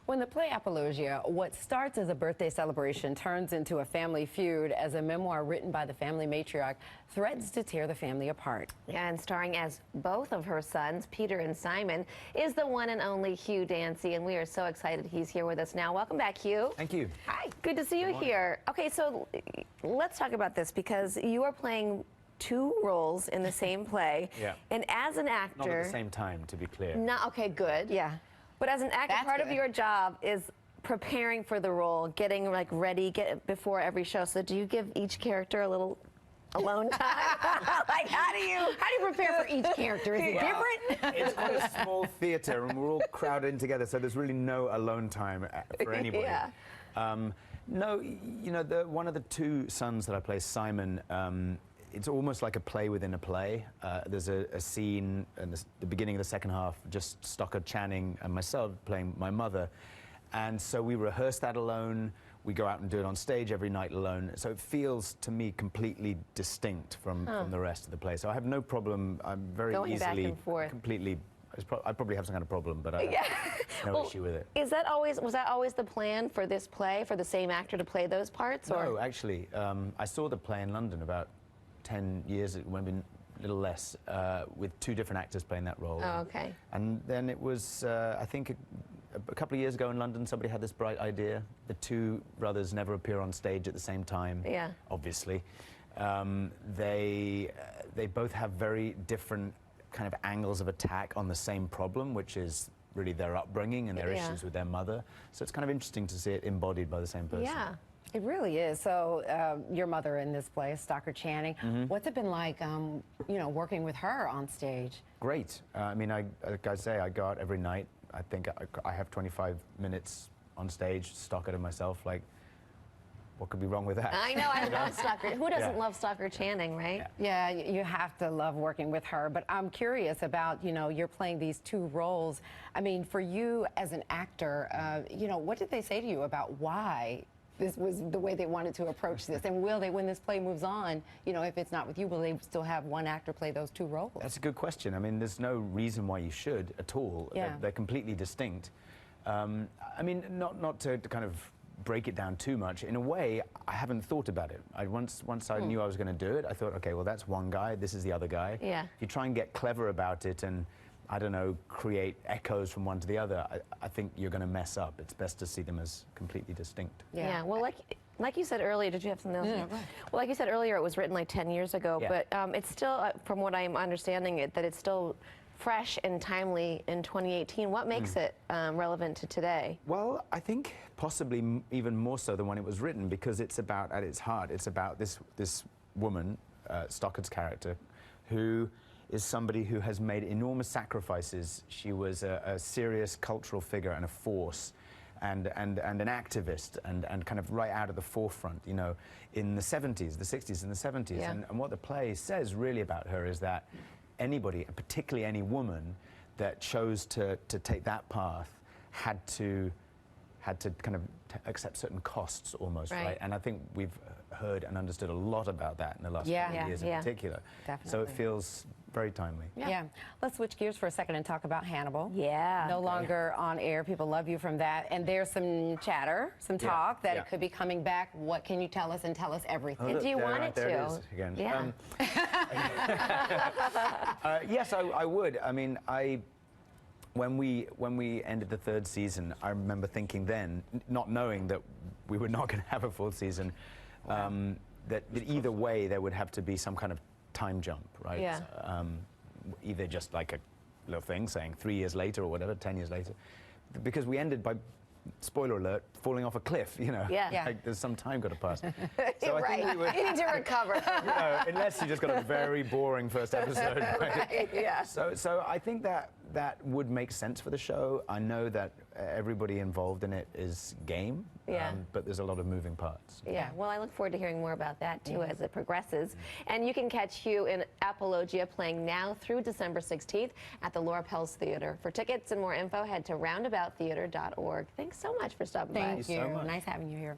When the play Apologia, what starts as a birthday celebration turns into a family feud as a memoir written by the family matriarch threatens to tear the family apart. Yeah, and starring as both of her sons, Peter and Simon, is the one and only Hugh Dancy, and we are so excited he's here with us now. Welcome back, Hugh. Thank you. Hi. Good to see you here. Okay, so let's talk about this because you are playing two roles in the same play. Yeah. And as an actor... Not at the same time, to be clear. Okay, good. Yeah. But as an actor, That's part good. of your job is preparing for the role, getting like ready, before every show. So do you give each character a little alone time? Like how do you prepare for each character? Is it different? It's quite a small theatre, and we're all crowded in together, so there's really no alone time for anybody. Yeah. No, you know, one of the two sons that I play, Simon, it's almost like a play within a play. There's a scene in the beginning of the second half, just Stockard Channing and myself playing my mother. And so we rehearse that alone. We go out and do it on stage every night alone. So it feels, to me, completely distinct from the rest of the play. So I have no problem. I'm very Going easily, back and forth. completely... I probably have some kind of problem, but I have no issue with it. Was that always the plan for this play, for the same actor to play those parts? Or? No, actually, I saw the play in London about 10 years, it would have been a little less, with two different actors playing that role. Oh, okay. And then it was, I think, a couple of years ago in London, somebody had this bright idea. The two brothers never appear on stage at the same time, yeah. Obviously. They both have very different kind of angles of attack on the same problem, which is really their upbringing and their issues with their mother. So it's kind of interesting to see it embodied by the same person. Yeah. It really is. So your mother in this play, Stockard Channing, what's it been like, you know, working with her on stage? Great. I mean, like I say, I go out every night. I think I have 25 minutes on stage, Stockard and myself. Like, what could be wrong with that? I know, I love Stockard. Who doesn't love Stockard Channing, right? Yeah, you have to love working with her. But I'm curious about, you know, you're playing these two roles. I mean, for you as an actor, you know, what did they say to you about why this was the way they wanted to approach this? And will they, when this play moves on, you know, if it's not with you, will they still have one actor play those two roles? That's a good question. I mean, there's no reason why you should at all. Yeah. They're completely distinct. I mean, not to kind of break it down too much. In a way, I haven't thought about it. Once I knew I was going to do it, I thought, okay, well, that's one guy, this is the other guy. Yeah. If you try and get clever about it and, I don't know, create echoes from one to the other, I think you're going to mess up. It's best to see them as completely distinct. Yeah. Well, like you said earlier, did you have something else? No, go ahead. Well, like you said earlier, it was written like 10 years ago, but it's still, from what I'm understanding it, that it's still fresh and timely in 2018. What makes it relevant to today? Well, I think possibly even more so than when it was written, because it's about, at its heart, it's about this woman, Stockard's character, who is somebody who has made enormous sacrifices. She was a serious cultural figure and a force, and an activist, and kind of right out of the forefront, you know, in the 70s, the 60s and the 70s. Yeah. And what the play says really about her is that anybody, particularly any woman, that chose to take that path had to kind of accept certain costs almost, right? And I think we've heard and understood a lot about that in the last few years in particular. Definitely. So it feels very timely. Yeah. Let's switch gears for a second and talk about Hannibal. Yeah. No longer on air. People love you from that. And there's some chatter, some talk that it could be coming back. What can you tell us, and tell us everything? Oh, look, Do you want it there to? it is again. Yeah. Yes, I would. I mean, when we ended the third season, I remember thinking then, not knowing that we were not going to have a fourth season, that either way there would have to be some kind of time jump, right? Yeah. Either just like a little thing saying 3 years later or whatever, 10 years later, because we ended by, spoiler alert, falling off a cliff, you know. Yeah. Like there's some time got to pass. So I think we were, You need to recover. you know, unless you just got a very boring first episode. Right? Yeah. So I think that would make sense for the show. I know that everybody involved in it is game, but there's a lot of moving parts. Yeah, well, I look forward to hearing more about that, too, as it progresses. And you can catch Hugh in Apologia, playing now through December 16th at the Laura Pels Theater. For tickets and more info, head to roundabouttheater.org. Thanks so much for stopping by. Thank you. so much. Nice having you here.